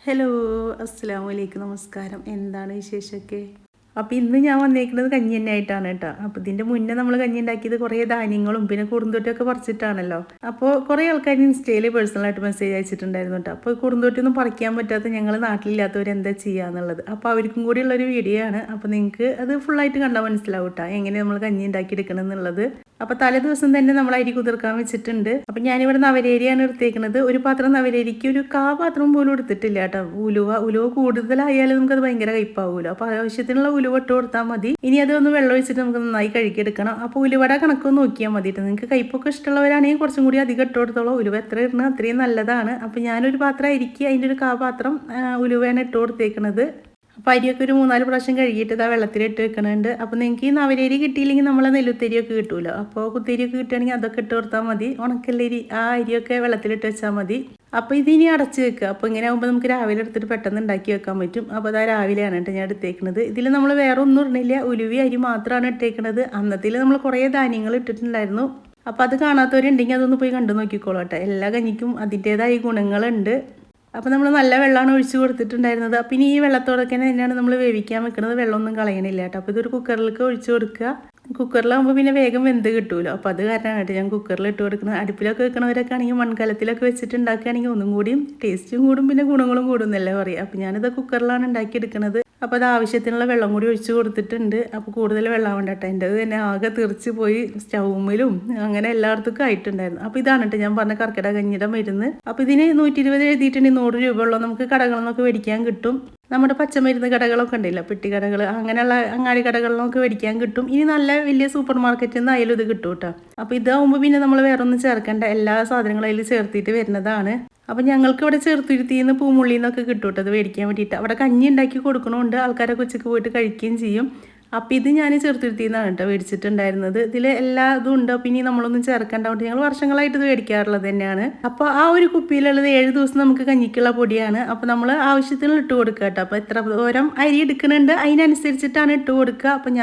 Hello, അസ്സലാമു അലൈക്കും, നമസ്കാരം. എന്താണ് വിശേഷമൊക്കെ? അപ്പോൾ ഇന്ന് ഞാൻ വന്നേക്കുന്നത് കഞ്ഞി തന്നെ ആയിട്ടാണ് കേട്ടോ. അപ്പോൾ ഇതിൻ്റെ മുന്നേ നമ്മൾ കഞ്ഞി ഉണ്ടാക്കിയത് കുറേ ധാന്യങ്ങളും പിന്നെ കുറുന്തോട്ടിയൊക്കെ പറിച്ചിട്ടാണല്ലോ. അപ്പോൾ കുറേ ആൾക്കാർ ഇൻസ്റ്റയിൽ പേഴ്സണലായിട്ട് മെസ്സേജ് അയച്ചിട്ടുണ്ടായിരുന്നു കേട്ടോ. അപ്പോൾ കുറുന്തോട്ടിയൊന്നും പറിക്കാൻ പറ്റാത്ത ഞങ്ങൾ നാട്ടിലില്ലാത്തവർ എന്താ ചെയ്യുക എന്നുള്ളത്. അപ്പോൾ അവർക്കും കൂടിയുള്ളൊരു വീഡിയോ ആണ്. അപ്പോൾ നിങ്ങൾക്ക് അത് ഫുള്ളായിട്ട് കണ്ടാൽ മനസ്സിലാവും കേട്ടോ, എങ്ങനെ നമ്മൾ കഞ്ഞി ഉണ്ടാക്കിയെടുക്കണം എന്നുള്ളത്. അപ്പോൾ തലേ ദിവസം തന്നെ നമ്മൾ അരി കുതിർക്കാൻ വെച്ചിട്ടുണ്ട്. അപ്പോൾ ഞാനിവിടെ നവരേരിയാണ് എടുത്തേക്കുന്നത്. ഒരു പാത്രം നവരേരിക്ക് ഒരു പാത്രം പോലും എടുത്തിട്ടില്ല കേട്ടോ. ഉലുവ കൂടുതലായാലും നമുക്കത് ഭയങ്കര കയ്പാവുമല്ലോ. അപ്പോൾ ആവശ്യത്തിനുള്ള ഉലുവ ഇട്ട് കൊടുത്താൽ മതി. ഇനി അതൊന്ന് വെള്ളം ഒഴിച്ചിട്ട് നമുക്ക് നന്നായി കഴുകിയെടുക്കണം. അപ്പോൾ ഉലുവയുടെ കണക്കൊന്ന് നോക്കിയാൽ മതി കേട്ടോ. നിങ്ങൾക്ക് കയ്പൊക്കെ ഇഷ്ടമുള്ളവരാണെങ്കിൽ കുറച്ചും കൂടി അധികം ഇട്ട് കൊടുത്തോളൂ. ഉലുവ എത്ര ഇടണം അത്രയും നല്ലതാണ്. അപ്പോൾ ഞാനൊരു പാത്രം അരിക്ക് അതിൻ്റെ ഒരു പാത്രം ഉലുവയാണ് ഇട്ട് കൊടുത്തേക്കുന്നത്. അപ്പോൾ അരിയൊക്കെ ഒരു 3-4 പ്രാവശ്യം കഴുകിയിട്ട് ഇതാ വെള്ളത്തിലിട്ട് വെക്കണുണ്ട്. അപ്പോൾ നിങ്ങൾക്ക് ഈ നവരേരി കിട്ടിയില്ലെങ്കിൽ നമ്മളെ നെല്ലുത്തരിയൊക്കെ കിട്ടുമല്ലോ. അപ്പോൾ കുത്തരിയൊക്കെ കിട്ടുകയാണെങ്കിൽ അതൊക്കെ ഇട്ട് കൊടുത്താൽ മതി. ഉണക്കല്ലരി ആ അരിയൊക്കെ വെള്ളത്തിലിട്ട് വെച്ചാൽ മതി. അപ്പോൾ ഇതിനി അടച്ച് വെക്കുക. അപ്പോൾ ഇങ്ങനെ ആകുമ്പോൾ നമുക്ക് രാവിലെ എടുത്തിട്ട് പെട്ടെന്ന് ഉണ്ടാക്കി വെക്കാൻ പറ്റും. അപ്പോൾ അതാ രാവിലെയാണ് കേട്ടോ ഞാൻ എടുത്തേക്കുന്നത്. ഇതിൽ നമ്മൾ വേറെ ഒന്നും ഇടണില്ല, ഉലുവി അരി മാത്രമാണ് ഇട്ടേക്കുന്നത്. അന്നത്തിൽ നമ്മൾ കുറേ ധാന്യങ്ങൾ ഇട്ടിട്ടുണ്ടായിരുന്നു. അപ്പോൾ അത് കാണാത്തവരുണ്ടെങ്കിൽ അതൊന്ന് പോയി കണ്ടു നോക്കിക്കോളൂ കേട്ടോ. എല്ലാ കഞ്ഞിക്കും അതിൻ്റേതായ ഗുണങ്ങളുണ്ട്. അപ്പോൾ നമ്മൾ നല്ല വെള്ളമാണ് ഒഴിച്ച് കൊടുത്തിട്ടുണ്ടായിരുന്നത്. അപ്പോൾ ഇനി ഈ വെള്ളത്തോടൊക്കെ തന്നെയാണ് നമ്മൾ വേവിക്കാൻ വെക്കുന്നത്. വെള്ളമൊന്നും കളയണില്ല കേട്ടോ. അപ്പോൾ ഇതൊരു കുക്കറിലേക്ക് ഒഴിച്ച് കൊടുക്കുക. കുക്കറിലാകുമ്പോൾ പിന്നെ വേഗം വെന്ത് കിട്ടുമല്ലോ. അപ്പോൾ അത് കാരണമാണ് കേട്ടോ ഞാൻ കുക്കറിൽ ഇട്ട് കൊടുക്കുന്നത്. അടുപ്പിലൊക്കെ വെക്കണവരൊക്കെ ആണെങ്കിൽ മൺകലത്തിലൊക്കെ വെച്ചിട്ട് ഉണ്ടാക്കുകയാണെങ്കിൽ ഒന്നും കൂടിയും ടേസ്റ്റും കൂടും പിന്നെ ഗുണങ്ങളും കൂടുന്നല്ലേ പറയുക. അപ്പോൾ ഞാനിത് കുക്കറിലാണ് ഉണ്ടാക്കിയെടുക്കുന്നത്. അപ്പോൾ അത് ആവശ്യത്തിനുള്ള വെള്ളം കൂടി ഒഴിച്ച് കൊടുത്തിട്ടുണ്ട്. അപ്പോൾ കൂടുതൽ വെള്ളം വേണ്ട കേട്ടോ. എൻ്റെ തന്നെ ആകെ തെറിച്ച് പോയി സ്റ്റൗമിലും അങ്ങനെ എല്ലായിടത്തും ആയിട്ടുണ്ടായിരുന്നു. അപ്പോൾ ഇതാണ് കേട്ടോ ഞാൻ പറഞ്ഞ കർക്കിടക കഞ്ഞിയുടെ മരുന്ന്. അപ്പോൾ ഇതിന് 120 എഴുതിയിട്ടുണ്ടെങ്കിൽ 100 രൂപ ഉള്ളൂ നമുക്ക് കടകളിൽ നിന്നൊക്കെ മേടിക്കാൻ കിട്ടും. നമ്മുടെ പച്ചമരുന്ന് കടകളൊക്കെ ഉണ്ടല്ലോ, പെട്ടി കടകൾ, അങ്ങനെയുള്ള അങ്ങാടി കടകളിൽ നമുക്ക് മേടിക്കാൻ കിട്ടും. ഇനി നല്ല വലിയ സൂപ്പർ മാർക്കറ്റിൽ നിന്ന് ആയാലും ഇത് കിട്ടും കേട്ടോ. അപ്പോൾ ഇതാവുമ്പോൾ പിന്നെ നമ്മൾ വേറെ ഒന്നും ചേർക്കേണ്ട, എല്ലാ സാധനങ്ങളും അതിൽ ചേർത്തിട്ട് വരുന്നതാണ്. അപ്പം ഞങ്ങൾക്ക് ഇവിടെ ചെറുത്തുരുത്തിന്ന് പൂമുള്ളിന്നൊക്കെ കിട്ടും കേട്ടോ അത് മേടിക്കാൻ വേണ്ടിയിട്ട്. അവിടെ കഞ്ഞി ഉണ്ടാക്കി കൊടുക്കണമുണ്ട്, ആൾക്കാരൊക്കെ ഉച്ചയ്ക്ക് പോയിട്ട് കഴിക്കുകയും ചെയ്യും. അപ്പോൾ ഇത് ഞാൻ ചെറുത്തുരുത്തിന്നാണ് കേട്ടോ മേടിച്ചിട്ടുണ്ടായിരുന്നത്. ഇതിൽ എല്ലാ ഇതും ഉണ്ട്. അപ്പോൾ ഇനി നമ്മളൊന്നും ചേർക്കേണ്ടതുകൊണ്ട് ഞങ്ങൾ വർഷങ്ങളായിട്ട് ഇത് മേടിക്കാറുള്ളത് തന്നെയാണ്. അപ്പോൾ ആ ഒരു കുപ്പിയിലുള്ളത് 7 ദിവസം നമുക്ക് കഞ്ഞിക്കുള്ള പൊടിയാണ്. അപ്പോൾ നമ്മൾ ആവശ്യത്തിന് ഇട്ട് കൊടുക്കുക കേട്ടോ. അപ്പോൾ എത്ര ദൂരം അരി എടുക്കുന്നുണ്ട് അതിനനുസരിച്ചിട്ടാണ് ഇട്ട് കൊടുക്കുക. അപ്പോൾ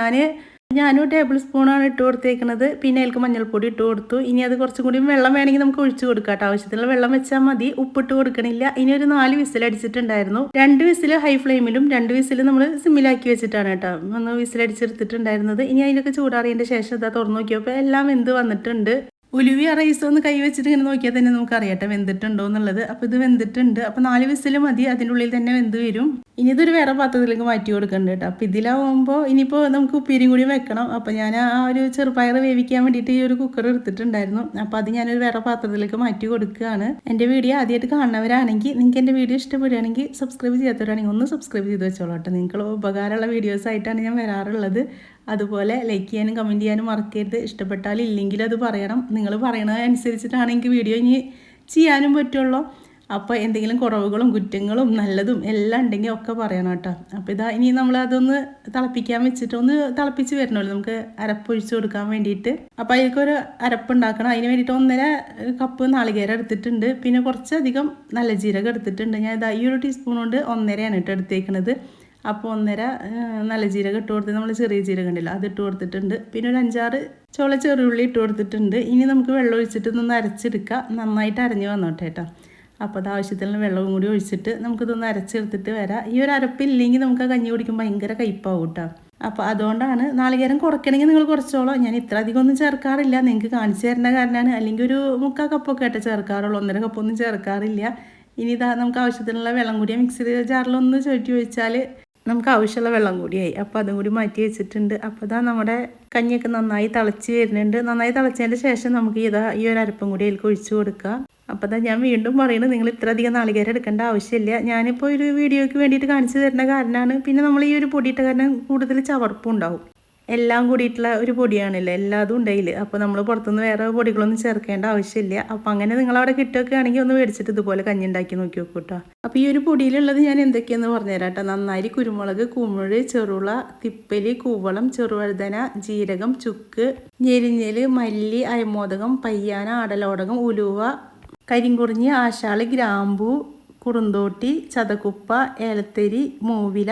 ഞാനും ടേബിൾ സ്പൂണാണ് ഇട്ട് കൊടുത്തേക്കുന്നത്. പിന്നെ അതിലേക്ക് മഞ്ഞൾപ്പൊടി ഇട്ട് കൊടുത്തു. ഇനി അത് കുറച്ചും കൂടി വെള്ളം വേണമെങ്കിൽ നമുക്ക് ഒഴിച്ച് കൊടുക്കാം കേട്ടോ. ആവശ്യത്തിനുള്ള വെള്ളം വെച്ചാൽ മതി. ഉപ്പിട്ട് കൊടുക്കണില്ല. ഇനി ഒരു 4 വിസിൽ അടിച്ചിട്ടുണ്ടായിരുന്നു. 2 വിസിൽ ഹൈ ഫ്ലെയിമിലും 2 വിസിൽ നമ്മൾ സിമ്മിലാക്കി വെച്ചിട്ടാണ് കേട്ടോ ഒന്ന് വിസിലടിച്ചെടുത്തിട്ടുണ്ടായിരുന്നത്. ഇനി അതിലൊക്കെ ചൂടാറിയതിൻ്റെ ശേഷം ഇതാ തുറന്നു നോക്കിയപ്പോൾ എല്ലാം വെന്ത് വന്നിട്ടുണ്ട്. ഉലുവി റൈസ് ഒന്ന് കൈ വെച്ചിട്ട് ഇങ്ങനെ നോക്കിയാൽ തന്നെ നമുക്ക് അറിയട്ടെ വെന്തിട്ടുണ്ടോ എന്നുള്ളത്. അപ്പോൾ ഇത് വെന്തിട്ടുണ്ട്. അപ്പോൾ 4 വിസിൽ മതി, അതിൻ്റെ ഉള്ളിൽ തന്നെ വെന്ത് വരും. ഇനി ഇതൊരു വേറെ പാത്രത്തിലേക്ക് മാറ്റി കൊടുക്കുന്നുണ്ട് കേട്ടോ. അപ്പോൾ ഇതിലാവുമ്പോൾ ഇനിയിപ്പോൾ നമുക്ക് ഉപ്പേരിയും കൂടി വെക്കണം. അപ്പോൾ ഞാൻ ആ ഒരു ചെറുപയർ വേവിക്കാൻ വേണ്ടിയിട്ട് ഈ ഒരു കുക്കർ എടുത്തിട്ടുണ്ടായിരുന്നു. അപ്പോൾ അത് ഞാനൊരു വേറെ പാത്രത്തിലേക്ക് മാറ്റി കൊടുക്കുകയാണ്. എൻ്റെ വീഡിയോ ആദ്യമായിട്ട് കാണുന്നവരാണെങ്കിൽ, നിങ്ങൾക്ക് എൻ്റെ വീഡിയോ ഇഷ്ടപ്പെടുകയാണെങ്കിൽ, സബ്സ്ക്രൈബ് ചെയ്യാത്തവരാണെങ്കിൽ ഒന്ന് സബ്സ്ക്രൈബ് ചെയ്ത് വെച്ചോളൂ കേട്ടോ. നിങ്ങൾക്ക് ഉപകാരമുള്ള വീഡിയോസായിട്ടാണ് ഞാൻ വരാറുള്ളത്. അതുപോലെ ലൈക്ക് ചെയ്യാനും കമൻറ്റ് ചെയ്യാനും മറക്കരുത്. ഇഷ്ടപ്പെട്ടാൽ ഇല്ലെങ്കിലും അത് പറയണം. നിങ്ങൾ പറയണതനുസരിച്ചിട്ടാണ് എനിക്ക് വീഡിയോ ഇനി ചെയ്യാനും പറ്റുള്ളൂ. അപ്പോൾ എന്തെങ്കിലും കുറവുകളും കുറ്റങ്ങളും നല്ലതും എല്ലാം ഉണ്ടെങ്കിൽ ഒക്കെ പറയണം കേട്ടോ. അപ്പോൾ ഇതാ ഇനി നമ്മൾ അതൊന്ന് തിളപ്പിക്കാൻ വെച്ചിട്ട് ഒന്ന് തിളപ്പിച്ച് വരണമല്ലോ നമുക്ക് അരപ്പൊഴിച്ച് കൊടുക്കാൻ വേണ്ടിയിട്ട്. അപ്പോൾ അതിലേക്കൊരു അരപ്പുണ്ടാക്കണം. അതിന് വേണ്ടിയിട്ട് 1.5 കപ്പ് നാളികേരം എടുത്തിട്ടുണ്ട്. പിന്നെ കുറച്ചധികം നല്ല ജീരകം എടുത്തിട്ടുണ്ട്. ഞാൻ ഇതാ ഈ ഒരു ടീസ്പൂൺ കൊണ്ട് 1.5 കേട്ടോ എടുത്തേക്കുന്നത്. അപ്പോൾ 1.5 നല്ല ജീരകം ഇട്ട് കൊടുത്ത് നമ്മൾ ചെറിയ ജീരകം ഉണ്ടല്ലോ അത് ഇട്ട് കൊടുത്തിട്ടുണ്ട്. പിന്നെ ഒരു 5-6 ചോള ചെറുള്ളി ഇട്ട് കൊടുത്തിട്ടുണ്ട്. ഇനി നമുക്ക് വെള്ളം ഒഴിച്ചിട്ട് ഒന്ന് അരച്ചെടുക്കുക. നന്നായിട്ട് അരഞ്ഞ് വന്നോട്ടെ കേട്ടോ. അപ്പോൾ അത് ആവശ്യത്തിന് വെള്ളവും കൂടി ഒഴിച്ചിട്ട് നമുക്കിതൊന്ന് അരച്ചെടുത്തിട്ട് വരാം. ഈ ഒരു അരപ്പില്ലെങ്കിൽ നമുക്ക് കഞ്ഞി കുടിക്കുമ്പോൾ ഭയങ്കര കയ്പാവും കേട്ടോ. അപ്പോൾ അതുകൊണ്ടാണ് നാളികേരം കുറയ്ക്കണമെങ്കിൽ നിങ്ങൾ കുറച്ചോളൂ. ഞാൻ ഇത്ര അധികം ഒന്നും ചേർക്കാറില്ല, നിങ്ങൾക്ക് കാണിച്ചു തരുന്ന കാരണമാണ്. അല്ലെങ്കിൽ ഒരു 3/4 കപ്പൊക്കെ ആയിട്ട് ചേർക്കാറുള്ളൂ, 1.5 കപ്പൊന്നും ചേർക്കാറില്ല. ഇനി ഇതാ നമുക്ക് ആവശ്യത്തിനുള്ള വെള്ളം കൂടി മിക്സി ജാറിലൊന്ന് ചുറ്റി ഒഴിച്ചാൽ നമുക്ക് ആവശ്യമുള്ള വെള്ളം കൂടിയായി. അപ്പോൾ അതും കൂടി മാറ്റി വെച്ചിട്ടുണ്ട്. അപ്പോൾ ഇതാ നമ്മുടെ കഞ്ഞിയൊക്കെ നന്നായി തിളച്ച് വരുന്നുണ്ട്. നന്നായി തിളച്ചതിൻ്റെ ശേഷം നമുക്ക് ഈ ഒരു അരപ്പും കൂടി അതിലേക്ക് ഒഴിച്ച് കൊടുക്കുക. അപ്പോൾ ഇതാ ഞാൻ വീണ്ടും പറയുന്നത്, നിങ്ങൾ ഇത്ര അധികം നാളികേരം എടുക്കേണ്ട ആവശ്യമില്ല. ഞാനിപ്പോൾ ഒരു വീഡിയോയ്ക്ക് വേണ്ടിയിട്ട് കാണിച്ചു തരുന്ന കാരണമാണ്. പിന്നെ നമ്മൾ ഈ ഒരു പൊടിയിട്ട കാരണം കൂടുതൽ ചവർപ്പും ഉണ്ടാവും. എല്ലാം കൂടിയിട്ടുള്ള ഒരു പൊടിയാണല്ലോ, എല്ലാതും ഉണ്ടായില്ല. അപ്പോൾ നമ്മൾ പുറത്തുനിന്ന് വേറെ പൊടികളൊന്നും ചേർക്കേണ്ട ആവശ്യമില്ല. അപ്പോൾ അങ്ങനെ നിങ്ങളവിടെ കിട്ടുകയൊക്കെ ആണെങ്കിൽ ഒന്ന് മേടിച്ചിട്ട് ഇതുപോലെ കഞ്ഞി ഉണ്ടാക്കി നോക്കി നോക്കൂ കേട്ടോ. അപ്പോൾ ഈ ഒരു പൊടിയിലുള്ളത് ഞാൻ എന്തൊക്കെയാണെന്ന് പറഞ്ഞുതരാം കേട്ടോ. നന്നായി കുരുമുളക്, കുമിഴ്, ചെറുള, തിപ്പലി, കൂവളം, ചെറുവഴുതന, ജീരകം, ചുക്ക്, ഞെരിഞ്ഞൽ, മല്ലി, അയമോദകം, പയ്യാന, ആടലോടകം, ഉലുവ, കരിങ്കുറിഞ്ഞി, ആശാളി, ഗ്രാമ്പൂ, കുറുന്തോട്ടി, ചതക്കുപ്പ, ഏലത്തരി, മൂവില,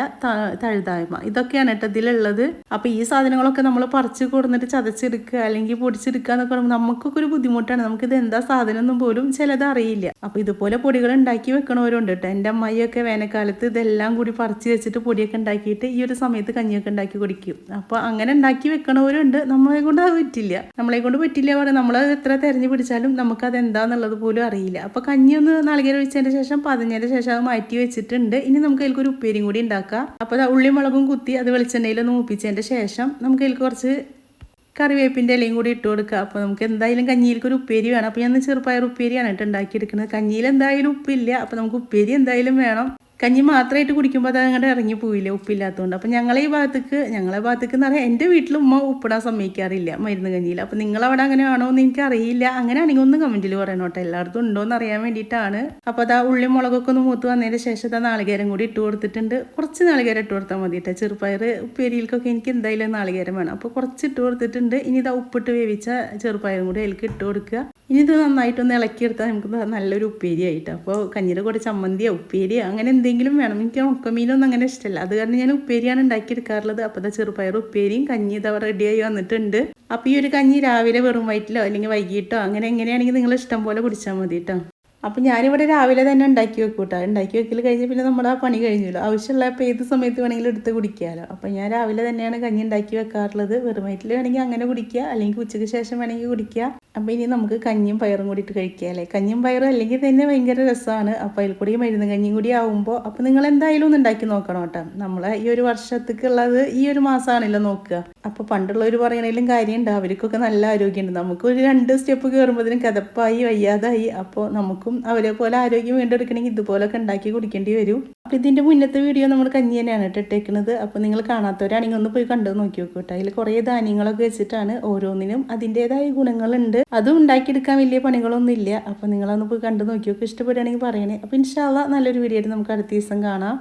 തഴുതായ്മ, ഇതൊക്കെയാണ് കേട്ടോ ഇതിലുള്ളത്. അപ്പോൾ ഈ സാധനങ്ങളൊക്കെ നമ്മൾ പറിച്ച് കൊടുന്നിട്ട് ചതച്ചെടുക്കുക അല്ലെങ്കിൽ പൊടിച്ചെടുക്കുക എന്നൊക്കെ പറയുമ്പോൾ നമുക്കൊക്കെ ഒരു ബുദ്ധിമുട്ടാണ്. നമുക്കിത് എന്താ സാധനം എന്നും പോലും ചിലത് അറിയില്ല. അപ്പോൾ ഇതുപോലെ പൊടികൾ ഉണ്ടാക്കി വെക്കണവരുണ്ട് കേട്ടോ. എൻ്റെ അമ്മായിയൊക്കെ വേനൽക്കാലത്ത് ഇതെല്ലാം കൂടി പറിച്ച് വെച്ചിട്ട് പൊടിയൊക്കെ ഉണ്ടാക്കിയിട്ട് ഈ ഒരു സമയത്ത് കഞ്ഞിയൊക്കെ ഉണ്ടാക്കി കുടിക്കും. അപ്പോൾ അങ്ങനെ ഉണ്ടാക്കി വെക്കണവരുണ്ട്. നമ്മളെ കൊണ്ട് അത് പറ്റില്ല. പറയാം, നമ്മളത് എത്ര തിരഞ്ഞു പിടിച്ചാലും നമുക്കത് എന്താന്നുള്ളത് പോലും അറിയില്ല. അപ്പോൾ കഞ്ഞി ഒന്ന് നാളികേരം ഒഴിച്ചതിന് ശേഷം പതഞ്ഞതിന് ശേഷം അത് മാറ്റി വെച്ചിട്ടുണ്ട്. ഇനി നമുക്ക് അതിൽക്കൊരു ഉപ്പേരിയും കൂടി ഉണ്ടാക്കാം. അപ്പോൾ ഉള്ളി മുളകും കുത്തി അത് വെളിച്ചെണ്ണയിലൊന്ന് മൂപ്പിച്ചതിൻ്റെ ശേഷം നമുക്ക് അതിൽ കുറച്ച് കറിവേപ്പിൻ്റെ ഇലയും കൂടി ഇട്ട് കൊടുക്കുക. അപ്പോൾ നമുക്ക് എന്തായാലും കഞ്ഞിയിലേക്ക് ഒരു ഉപ്പേരി വേണം. അപ്പോൾ ഞാൻ ചെറുപയർ ഉപ്പേരിയാണ് കേട്ടോ ഉണ്ടാക്കിയെടുക്കുന്നത്. കഞ്ഞിയിൽ എന്തായാലും ഉപ്പില്ല, അപ്പോൾ നമുക്ക് ഉപ്പേരി എന്തായാലും വേണം. കഞ്ഞി മാത്രമായിട്ട് കുടിക്കുമ്പോൾ അത് അങ്ങോട്ട് ഇറങ്ങി പോയില്ല ഉപ്പില്ലാത്തതുകൊണ്ട്. അപ്പോൾ ഞങ്ങളെ ഭാഗത്തേക്ക് എന്ന് പറയാൻ എൻ്റെ വീട്ടിൽ ഉമ്മ ഉപ്പിടാൻ സമ്മതിക്കാറില്ല മരുന്ന് കഞ്ഞിയിൽ. അപ്പോൾ നിങ്ങളവിടെ അങ്ങനെ ആണോ എന്ന് എനിക്ക് അറിയില്ല. അങ്ങനെയാണെങ്കിൽ ഒന്ന് കമൻറ്റിൽ പറയണം കേട്ടോ, എല്ലായിടത്തും ഉണ്ടോ എന്ന് അറിയാൻ വേണ്ടിയിട്ടാണ്. അപ്പോൾ അതാ ഉള്ളി മുളകൊക്കെ ഒന്ന് മൂത്ത് വന്നതിന് ശേഷം അതാ നാളികേരം കൂടി ഇട്ട് കൊടുത്തിട്ടുണ്ട്. കുറച്ച് നാളികേരം ഇട്ട് കൊടുത്താൽ മതി കേട്ടോ. ചെറുപയർ ഉപ്പേരിയിൽക്കൊക്കെ എനിക്ക് എന്തായാലും നാളികേരം വേണം. അപ്പോൾ കുറച്ച് ഇട്ട് കൊടുത്തിട്ടുണ്ട്. ഇനി ഇതാ ഉപ്പിട്ട് വേവിച്ച ചെറുപയറും കൂടി അതിലേക്ക് ഇട്ട് കൊടുക്കുക. ഇനി ഇത് നന്നായിട്ടൊന്ന് ഇളക്കിയെടുത്താൽ നമുക്ക് നല്ലൊരു ഉപ്പേരി ആയിട്ട്. അപ്പോൾ കഞ്ഞിയുടെ കൂടെ ചമ്മന്തിയോ ഉപ്പേരിയോ അങ്ങനെ എന്തെങ്കിലും വേണം. എനിക്ക് ഉണക്കമീനൊന്നും അങ്ങനെ ഇഷ്ടമല്ല. അത് കാരണം ഞാൻ ഉപ്പേരിയാണ് ഉണ്ടാക്കിയെടുക്കാറുള്ളത്. അപ്പോൾ ചെറുപയർ ഉപ്പേരിയും കഞ്ഞി ഇതവ റെഡിയായി വന്നിട്ടുണ്ട്. അപ്പോൾ ഈ ഒരു കഞ്ഞി രാവിലെ വെറും വയറ്റിലോ അല്ലെങ്കിൽ വൈകിട്ടോ അങ്ങനെ എങ്ങനെയാണെങ്കിൽ നിങ്ങൾ ഇഷ്ടം പോലെ കുടിച്ചാൽ മതി കേട്ടോ. അപ്പോൾ ഞാനിവിടെ രാവിലെ തന്നെ ഉണ്ടാക്കി വെക്കൂട്ടോ. ഉണ്ടാക്കി വെക്കൽ കഴിഞ്ഞ് പിന്നെ നമ്മുടെ ആ പണി കഴിഞ്ഞല്ലോ. ആവശ്യമുള്ളപ്പോൾ ഏത് സമയത്ത് വേണമെങ്കിലും എടുത്ത് കുടിക്കാമല്ലോ. അപ്പോൾ ഞാൻ രാവിലെ തന്നെയാണ് കഞ്ഞി ഉണ്ടാക്കി വെക്കാറുള്ളത്. വെറും വയറ്റിൽ വേണമെങ്കിൽ അങ്ങനെ കുടിക്കുക, അല്ലെങ്കിൽ ഉച്ചയ്ക്ക് ശേഷം വേണമെങ്കിൽ കുടിക്കുക. അപ്പോൾ ഇനി നമുക്ക് കഞ്ഞിയും പയറും കൂടിയിട്ട് കഴിക്കുക അല്ലേ. കഞ്ഞിയും പയറും അല്ലെങ്കിൽ തന്നെ ഭയങ്കര രസമാണ്. അപ്പോൾ അതിൽ കൂടി മരുന്ന് കഞ്ഞിയും കൂടി ആവുമ്പോൾ അപ്പോൾ നിങ്ങൾ എന്തായാലും ഒന്ന് ഉണ്ടാക്കി നോക്കണം കേട്ടോ. നമ്മളെ ഈ ഒരു വർഷത്തേക്കുള്ളത് ഈ ഒരു മാസമാണല്ലോ നോക്കുക. അപ്പോൾ പണ്ടുള്ളവർ പറയണേലും കാര്യമുണ്ട്, അവർക്കൊക്കെ നല്ല ആരോഗ്യമുണ്ട്. നമുക്ക് ഒരു 2 സ്റ്റെപ്പ് കയറുമ്പോഴത്തേനും കിതപ്പായി വയ്യാതായി. അപ്പോൾ നമുക്കും അവരെ പോലെ ആരോഗ്യം വീണ്ടെടുക്കണമെങ്കിൽ ഇതുപോലൊക്കെ ഉണ്ടാക്കി കുടിക്കേണ്ടി വരും. അപ്പോൾ ഇതിൻ്റെ മുന്നത്തെ വീഡിയോ നമ്മൾ കഞ്ഞി തന്നെയാണ് ഇട്ടേക്കുന്നത്. അപ്പോൾ നിങ്ങൾ കാണാത്തവരാണെങ്കിൽ ഒന്ന് പോയി കണ്ടു നോക്കി നോക്കൂ കേട്ടോ. അതിൽ കുറേ ധാന്യങ്ങളൊക്കെ വെച്ചിട്ടാണ്, ഓരോന്നിനും അതിൻ്റെതായ ഗുണങ്ങളുണ്ട്. അതും ഉണ്ടാക്കിയെടുക്കാൻ വലിയ പണികളൊന്നും ഇല്ല. അപ്പോൾ നിങ്ങളൊന്ന് പോയി കണ്ടു നോക്കി നോക്കി ഇഷ്ടപ്പെടുകയാണെങ്കിൽ പറയണേ. അപ്പോൾ ഇൻഷാ അല്ലാഹ് നല്ലൊരു വീഡിയോ ആയിട്ട് നമുക്ക് അടുത്ത ദിവസം കാണാം.